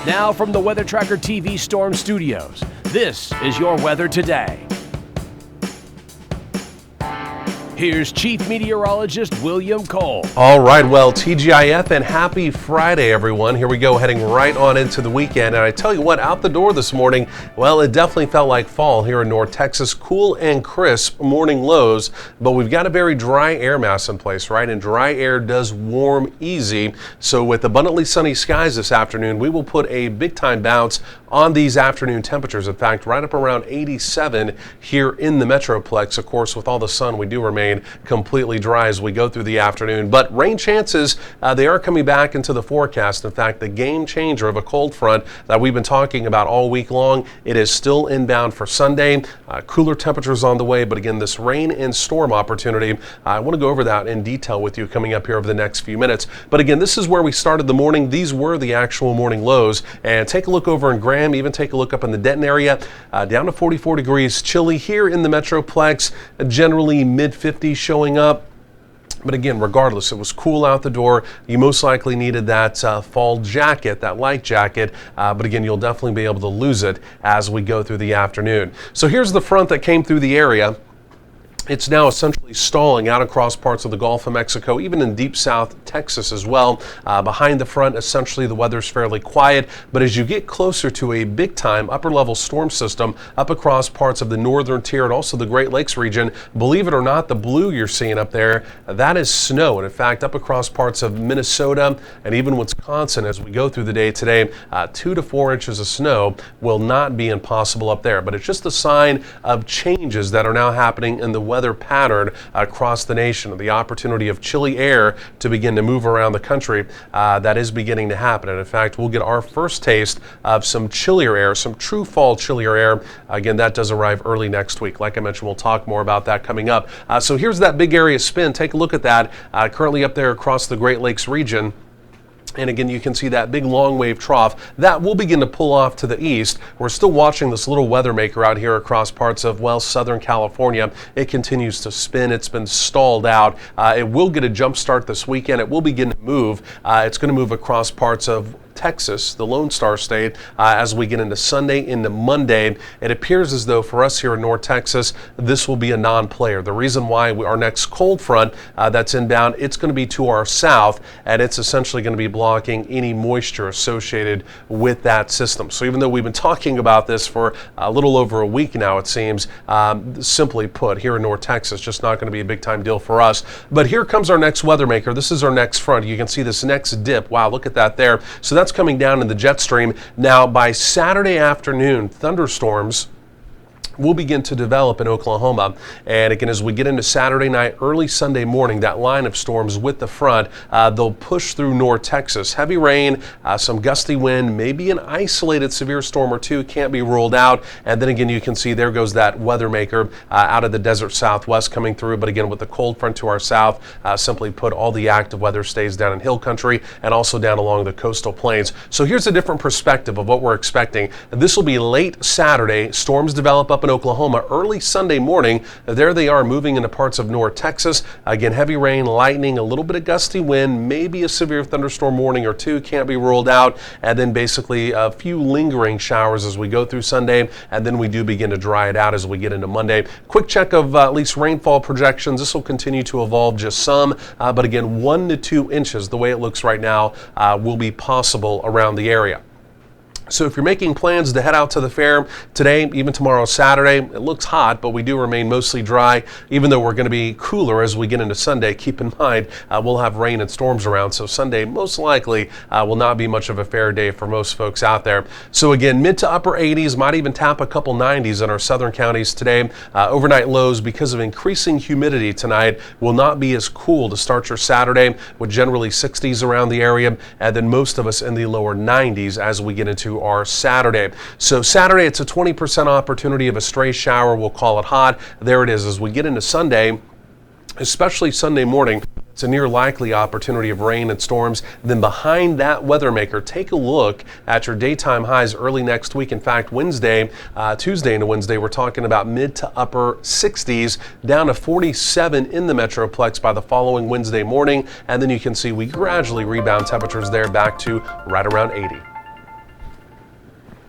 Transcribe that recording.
Now from the Weather Tracker TV Storm Studios, this is your weather today. Here's Chief Meteorologist William Cole. All right, well, TGIF and happy Friday, everyone. Here we go, heading right on into the weekend. And I tell you what, out the door this morning, well, it definitely felt like fall here in North Texas. Cool and crisp morning lows, but we've got a very dry air mass in place, right? And dry air does warm easy. So with abundantly sunny skies this afternoon, we will put a big time bounce on these afternoon temperatures. In fact, right up around 87 here in the Metroplex. Of course, with all the sun, we do remain completely dry as we go through the afternoon, but rain chances, they are coming back into the forecast. In fact, the game changer of a cold front that we've been talking about all week long, it is still inbound for Sunday. Cooler temperatures on the way, but again, this rain and storm opportunity, I want to go over that in detail with you coming up here over the next few minutes. But again, this is where we started the morning. These were the actual morning lows, and take a look over in Graham, even take a look up in the Denton area, down to 44 degrees, chilly here in the Metroplex, generally mid-50s showing up. But again, regardless, it was cool out the door. You most likely needed that fall jacket, that light jacket, but again, you'll definitely be able to lose it as we go through the afternoon. So here's the front that came through the area. It's now essentially stalling out across parts of the Gulf of Mexico, even in deep south Texas as well. Behind the front, essentially the weather's fairly quiet, but as you get closer to a big time upper level storm system up across parts of the northern tier and also the Great Lakes region, believe it or not, the blue you're seeing up there, that is snow. And in fact, up across parts of Minnesota and even Wisconsin as we go through the day today, 2 to 4 inches of snow will not be impossible up there. But it's just a sign of changes that are now happening in the weather pattern across the nation, and the opportunity of chilly air to begin to move around the country that is beginning to happen. And in fact, we'll get our first taste of some chillier air, some true fall chillier air. Again, that does arrive early next week. Like I mentioned, we'll talk more about that coming up. So here's that big area spin. Take a look at that. Currently up there across the Great Lakes region. And again, you can see that big long wave trough that will begin to pull off to the east. We're still watching this little weather maker out here across parts of, well, Southern California. It continues to spin. It's been stalled out. It will get a jump start this weekend. It will begin to move. It's going to move across parts of Texas, the Lone Star State, as we get into Sunday, into Monday. It appears as though for us here in North Texas, this will be a non-player. The reason why our next cold front that's inbound, it's going to be to our south, and it's essentially going to be blocking any moisture associated with that system. So even though we've been talking about this for a little over a week now, it seems, simply put, here in North Texas, just not going to be a big time deal for us. But here comes our next weather maker. This is our next front. You can see this next dip. Wow, look at that there. So that's coming down in the jet stream. Now by Saturday afternoon, thunderstorms will begin to develop in Oklahoma. And again, as we get into Saturday night, early Sunday morning, that line of storms with the front, they'll push through North Texas. Heavy rain, some gusty wind, maybe an isolated severe storm or two, can't be ruled out. And then again, you can see there goes that weather maker out of the desert southwest coming through. But again, with the cold front to our south, simply put, all the active weather stays down in hill country and also down along the coastal plains. So here's a different perspective of what we're expecting. This will be late Saturday. Storms develop up in Oklahoma early Sunday morning. There they are moving into parts of North Texas. Again, heavy rain, lightning, a little bit of gusty wind, maybe a severe thunderstorm warning or two, can't be ruled out. And then basically a few lingering showers as we go through Sunday. And then we do begin to dry it out as we get into Monday. Quick check of at least rainfall projections. This will continue to evolve just some, but again, 1 to 2 inches, the way it looks right now, will be possible around the area. So if you're making plans to head out to the fair today, even tomorrow, Saturday, it looks hot, but we do remain mostly dry. Even though we're going to be cooler as we get into Sunday, keep in mind we'll have rain and storms around. So Sunday most likely will not be much of a fair day for most folks out there. So again, mid to upper 80s, might even tap a couple 90s in our southern counties today. Overnight lows, because of increasing humidity tonight, will not be as cool to start your Saturday, with generally 60s around the area, and then most of us in the lower 90s as we get into our Saturday. So Saturday, it's a 20% opportunity of a stray shower. We'll call it hot. There it is. As we get into Sunday, especially Sunday morning, it's a near likely opportunity of rain and storms. Then behind that weather maker, take a look at your daytime highs early next week. In fact, Tuesday into Wednesday, we're talking about mid to upper 60s, down to 47 in the Metroplex by the following Wednesday morning. And then you can see we gradually rebound temperatures there back to right around 80.